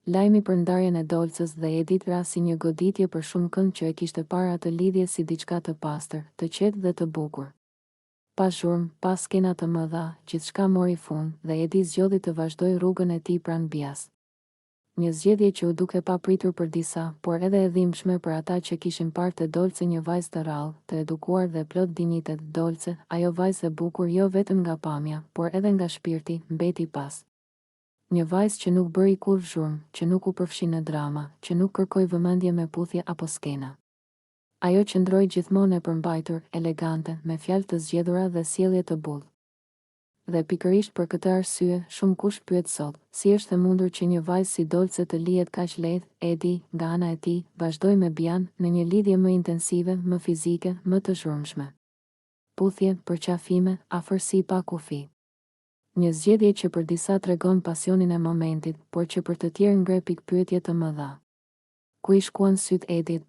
Lajmi për ndarjen e Dolcës dhe Edit ra si një goditje për shumë kënd që e kishte parë atë lidhje si diçka të pastër, të qetë dhe të bukur. Pas zhurmë, pas skena të mëdha, gjithçka mori fund dhe Edi zgjodhi të vazhdoi rrugën e tij pranë Bias. Një zgjedhje që u duke pa pritur për disa, por edhe e dhimbshme për ata që kishin parë te Dolce një vajzë të rrallë, të edukuar dhe plot dinjitet. Dolce, ajo vajzë e bukur jo vetëm nga pamja, por edhe nga shpirti, mbeti pas. Një vajzë që nuk bëri kur zhurmë, që nuk u përfshi në drama, që nuk kërkoi vëmendje me puthje apo skena. Ajo qëndroi gjithmonë e përmbajtur, elegante, me fjalë të zgjedhura dhe sjellje të bullë. Dhe pikërisht për këtë arsye, shumë kush pyet sot, si është e mundur që një vajzë si Dolce të lihet kaq lehtë. Edi, nga ana e tij, vazhdoi me Bian në një lidhje më intensive, më fizike, më të zhurmshme. Puthje, përqafime, afërsi pa kufi. Një zgjedhje që për disa tregon pasionin e momentit, por që për të tjerë ngre pikpyetje të mëdha. Ku i shkuan sytë Edit?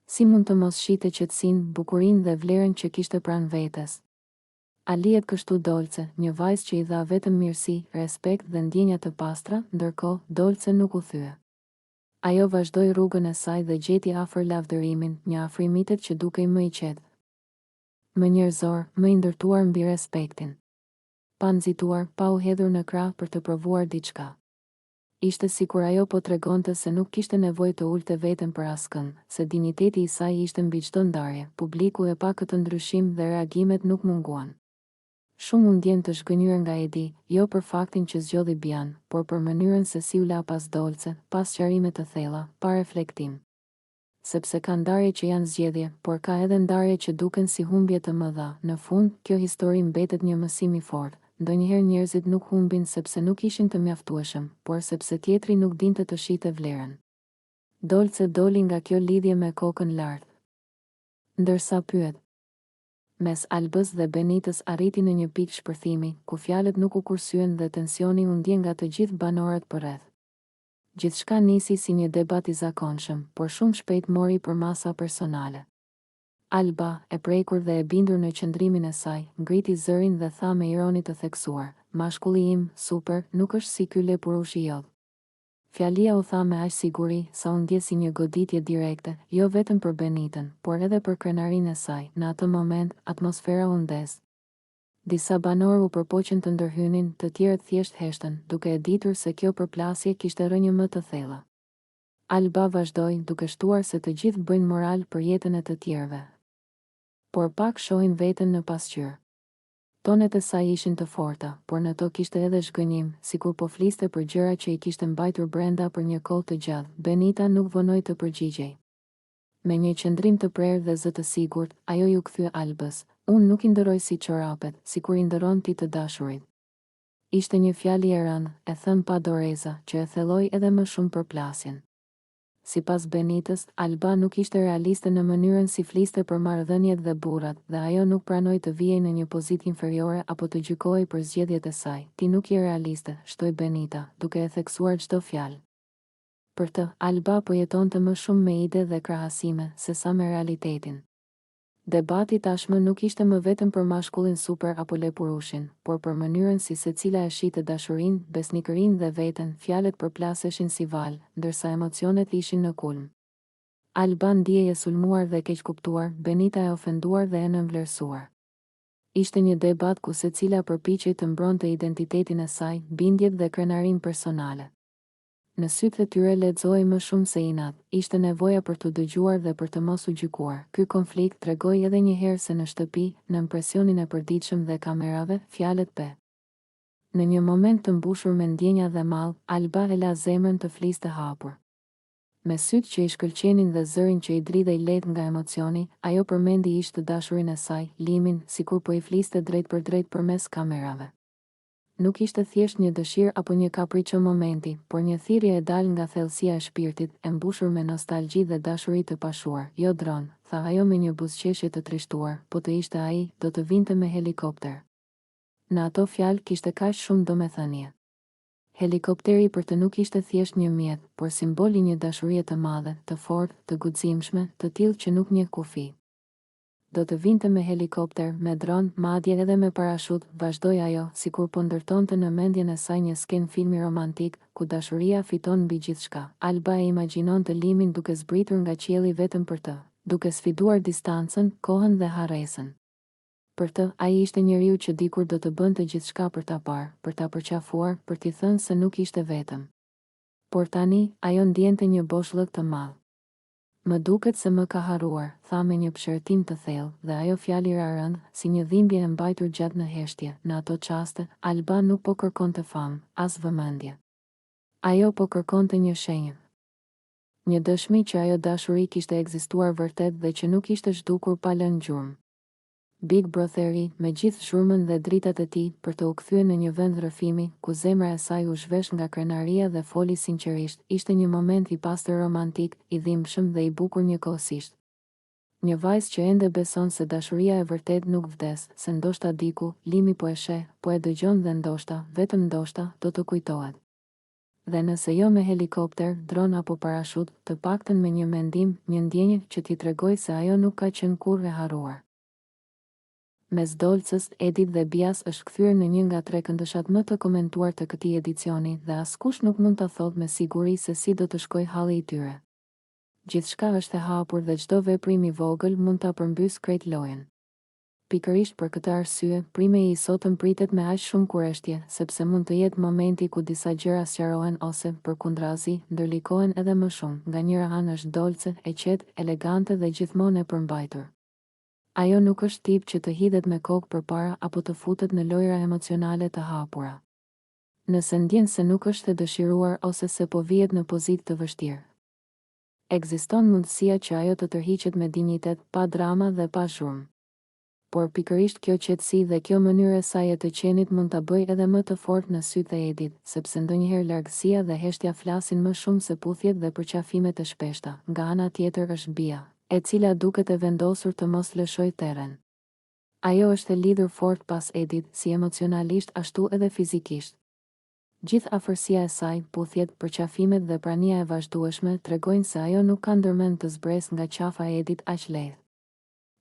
Si mund të mos shite qetësinë, bukurinë dhe vlerën që kishte pranë vetes? A lihet kështu Dolce, një vajzë që i dha vetëm mirësi, respekt dhe ndjenja të pastra, ndërkohë Dolce nuk u thye. Ajo vazhdoi rrugën e saj dhe gjeti afër lavdërimin, një afrimitet që dukej më i qetë, më njerëzor, më i ndërtuar mbi respektin. Pa nxituar, pa u hedhur në krah për të provuar diçka. Ishte sikur ajo po tregonte se nuk kishte nevojë të ulte veten për askënd, se dinjiteti i saj ishte mbi çdo ndarje. Publiku e pa këtë ndryshim dhe reagimet nuk munguan. Shumë u ndjen të zhgënjur nga Edi, jo për faktin që zgjodhi Bian, por për mënyrën se si u la pas Dolce, pas qarime të thella, pa reflektim. Sepse ka ndarje që janë zgjedhje, por ka edhe ndarje që duken si humbje të mëdha. Në fund, kjo histori mbetet një mësim i fortë. Ndonjëherë njerëzit nuk humbin sepse nuk ishin të mjaftueshëm, por sepse tjetri nuk dinte të shite vlerën. Dolce doli nga kjo lidhje me kokën lartë. Ndërsa pyet, mes Albës dhe Benitës arriti në një pikë shpërthimi, ku fjalët nuk u kursyen dhe tensioni u ndjen nga të gjithë banorët përreth. Gjithçka nisi si një debat i zakonshëm, por shumë shpejt mori për masa personale. Alba, e prekur dhe e bindur në qëndrimin e saj, ngriti zërin dhe tha me ironi të theksuar, mashkulli im, super, nuk është si ky lepurushi jot. Fjalia u tha me aq siguri, sa u ndje si një goditje direkte, jo vetëm për Benitën, por edhe për krenarinë e saj. Në atë moment, atmosfera u ndes. Disa banorë u përpoqën të ndërhynin, të tjerët thjesht heshtën, duke e ditur se kjo përplasje kishte rënjë më të thella. Alba vazhdoi, duke shtuar se të gjithë bëjnë moral për jetën e të tjerëve. Por pak shohin veten në pasqyrë. Tonet e saj ishin të forta, por në to kishte edhe zhgënjim, sikur po fliste për gjëra që i kishte mbajtur brenda për një kohë të gjatë. Benita nuk vonoi të përgjigjej. Me një qëndrim të prerë dhe zë të sigurt, ajo ju kthye Albës, unë nuk i ndëroj si çorapet, sikur i ndëron ti të dashurit. Ishte një fjalë e rënë, e thënë pa doreza, që e thelloi edhe më shumë përplasjen. Sipas Benitës, Alba nuk ishte realiste në mënyrën si fliste për marrëdhëniet dhe burrat, dhe ajo nuk pranoi të vijej në një pozitë inferiore apo të gjykohej për zgjedhjet e saj. Ti nuk je realiste, shtoi Benita, duke e theksuar çdo fjalë. Për të, Alba po jetonte më shumë me ide dhe krahasime, se sa me realitetin. Debati tashmë nuk ishte më vetëm për mashkullin super apo lepurushin, por për mënyrën si secila e shite dashurinë, besnikërinë dhe veten. Fjalët përplaseshin si val, ndërsa emocionet ishin në kulm. Alba ndjej e sulmuar dhe keqkuptuar, Benita e ofenduar dhe e nënvlerësuar. Ishte një debat ku secila përpiqej të mbronte identitetin e saj, bindjet dhe krenarinë personale. Në sytë e tyre lexoi më shumë se inat, ishte nevoja për të dëgjuar dhe për të mos u gjykuar. Ky konflikt tregoi edhe një herë se në shtëpi, në impresionin e përditshëm dhe kamerave, fjalët pe. Në një moment të mbushur me ndjenja dhe mall, Alba e la zemrën të fliste hapur. Me sytë që i shkëlqenin dhe zërin që i dridhej lehtë nga emocioni, ajo përmendi ish të dashurin e saj, Limin, sikur po i fliste drejt për drejt përmes kamerave. Nuk ishte thjesht një dëshirë apo një kapriço momenti, por një thirrje e dalë nga thellësia e shpirtit, e mbushur me nostalgji dhe dashuri të pashuar. Jo dron, tha ajo me një buzëqeshje të trishtuar, po të ishte ai, do të vinte me helikopter. Në ato fjalë kishte kaq shumë domethënie. Helikopteri për të nuk ishte thjesht një mjet, por simbol i një dashurie të madhe, të fortë, të guximshme, të tillë që nuk njeh kufi. Do të vinte me helikopter, me dron, madje edhe me parashut, vazhdoi ajo, sikur po ndërtonte në mendjen e saj një sken filmi romantik, ku dashuria fiton mbi gjithçka. Alba e imagjinon të limin duke zbritur nga qielli vetëm për të, duke sfiduar distancën, kohën dhe harresën. Për të, ai ishte njeriu që dikur do të bënte gjithçka për ta parë, për ta përqafuar, për t'i thënë se nuk ishte vetëm. Por tani, ajo ndjente një boshllëk të madh. Më duket se më ka harruar, tha me një pëshërtim të thellë, dhe ajo fjali ra rënd, si një dhimbje e mbajtur gjatë në heshtje. Në ato çaste, Alba nuk po kërkonte famë, as vëmendje. Ajo po kërkonte një shenjë. Një dëshmi që ajo dashuri kishte ekzistuar vërtet dhe që nuk ishte zhdukur pa lënë gjurmë. Big Brotheri, me gjithë zhurmën dhe dritat e tij, për të u kthyer në një vend rrëfimi, ku zemra e saj u zhvesh nga krenaria dhe foli sinqerisht, ishte një moment i pastër romantik, i dhimbshëm dhe i bukur njëkohësisht. Një vajzë që ende beson se dashuria e vërtet nuk vdes, se ndoshta diku, limi po e sheh, po e dëgjon dhe ndoshta, vetëm ndoshta, do të kujtohet. Dhe nëse jo me helikopter, dron apo parashut, të paktën me një mendim, një ndjenjë që t'i tregoj se ajo nuk ka qenë kurrë e harruar. Mes Dolcës, Edit dhe Bias është kthyer në një nga 3 këndëshat më të komentuar të këtij edicioni dhe askush nuk mund ta thotë me siguri se si do të shkojë halli i tyre. Gjithçka është e hapur dhe çdo veprim i vogël mund ta përmbys krejt lojën. Pikërisht për këtë arsye, prime i sotëm pritet me aq shumë kureshtje, sepse mund të jetë momenti ku disa gjëra sqarohen ose, përkundrazi, ndërlikohen edhe më shumë. Nga njëra anë është Dolce, e qetë, elegante dhe gjithmonë e përmbajtur. Ajo nuk është tip që të hidhet me kokë përpara apo të futet në lojra emocionale të hapura. Nëse ndjen se nuk është e dëshiruar ose se po vihet në pozitë të vështirë, ekziston mundësia që ajo të tërhiqet me dinjitet, pa drama dhe pa zhurmë. Por pikërisht kjo qetësi dhe kjo mënyrë e saj e të qenit mund ta bëjë edhe më të fortë në sytë e Edit, sepse ndonjëherë largësia dhe heshtja flasin më shumë se puthjet dhe përqafimet e shpeshta. Nga ana tjetër është Bia, e cila duket e vendosur të mos lëshoj terren. Ajo është e lidhur fort pas Edit, si emocionalisht ashtu edhe fizikisht. Gjithë afërsia e saj, puthjet, përqafimet dhe prania e vazhdueshme tregojnë se ajo nuk ka ndërmend të zbresë nga qafa e Edit aq lehtë.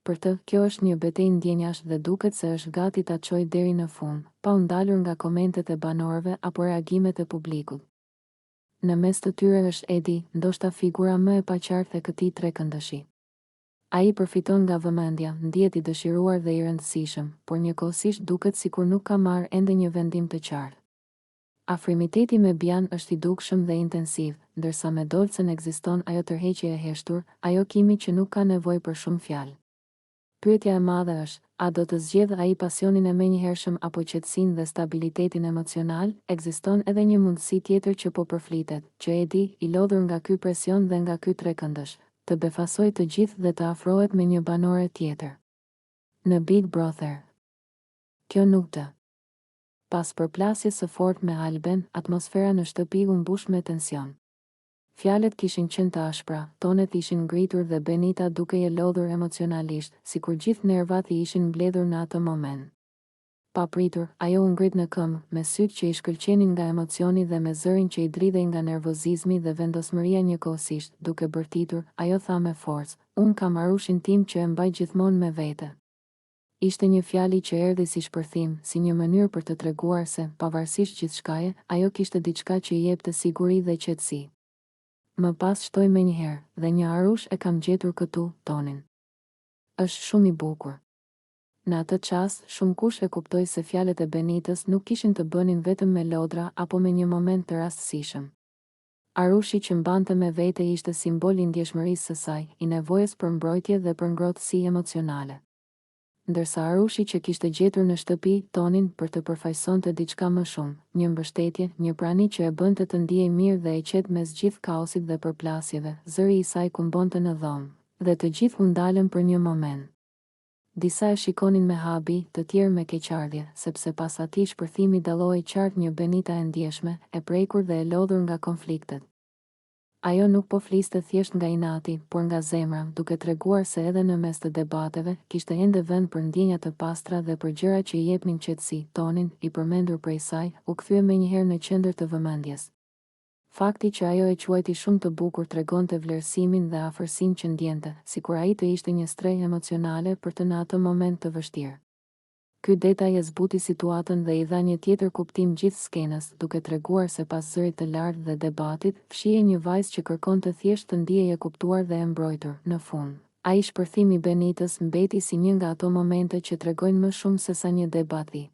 Për të, kjo është një betejë ndjenjash dhe duket se është gati ta çojë deri në fund, pa u ndalur nga komentet e banorëve apo reagimet e publikut. Në mes të tyre është Edi, ndoshta figura më e paqartë e këtij trekëndëshi. Ai përfiton nga vëmendja, ndihet i dëshiruar dhe i rëndësishëm, por njëkohësisht duket sikur nuk ka marrë ende një vendim të qartë. Afrimiteti me Bian është i dukshëm dhe intensiv, ndërsa me Dolcën ekziston ajo tërheqje e heshtur, ajo kimi që nuk ka nevojë për shumë fjalë. Pyetja e madhe është, a do të zgjedhë ai pasionin e menjëhershëm apo qetësinë dhe stabilitetin emocional? Ekziston edhe një mundësi tjetër që po përflitet, që Edi, i lodhur nga ky presion dhe nga ky trekëndësh, të befasojë të gjithë dhe të afrohet me një banore tjetër. Në Big Brother. Kjo nuk të. Pas përplasjes së fortë me Alben, atmosfera në shtëpi u mbush me tension. Fjalët kishin qenë të ashpra, tonet ishin ngritur dhe Benita duke e lodhur emocionalisht, sikur gjithë nervat i ishin mbledhur në atë moment. Pa pritur, ajo u ngrit në këmbë, me sytë që i shkëlqenin nga emocioni dhe me zërin që i dridhej nga nervozizmi dhe vendosmëria njëkohësisht, duke bërtitur, ajo tha me forcë, unë kam Arushin tim që e mbaj gjithmonë me vete. Ishte një fjali që erdhi si shpërthim, si një mënyrë për të treguar se, pavarësisht gjithçkaje, ajo kishte diçka që i jepte siguri dhe qetësi. Më pas shtoj me njëherë, dhe një Arush e kam gjetur këtu, tonin. Është shumë i bukur. Në atë çast, shumë kush e kuptoi se fjalët e Benitës nuk kishin të bënin vetëm me lodra apo me një moment të rastësishëm. Arushi që mbante me vete ishte simbol i ndjeshmërisë së saj, i nevojës për mbrojtje dhe për ngrohtësi emocionale. Ndërsa Arushi që kishte gjetur në shtëpi, tonin, për të përfaqësonte diçka më shumë, një mbështetje, një prani që e bënte të ndihej mirë dhe e qetë mes gjithë kaosit dhe përplasjeve, zëri i saj kumbonte në dhomë, dhe të gjithë u ndalën për një moment. Disa e shikonin me habi, të tjerë me keqardhje, sepse pas atij shpërthimi dallohej qartë një Benita e ndjeshme, e prekur dhe e lodhur nga konfliktet. Ajo nuk po fliste thjesht nga inati, por nga zemra, duke treguar se edhe në mes të debateve, kishte ende vend për ndjenja të pastra dhe për gjëra që i jepnin qetësi. Tonin, i përmendur prej saj, u kthye menjëherë në qendër të vëmendjes. Fakti që ajo e quajti shumë të bukur tregonte vlerësimin dhe afërsinë që ndjente, sikur ai të ishte një strehë emocionale për të në atë moment të vështirë. Ky detaj e zbuti situatën dhe i dha një tjetër kuptim gjithë skenës, duke treguar se pas zërit të lartë dhe debatit, fshihej një vajzë që kërkonte thjesht të ndihej e kuptuar dhe e mbrojtur. Në fund, ai shpërthim i Benitës mbeti si një nga ato momente që tregojnë më shumë se sa një debati.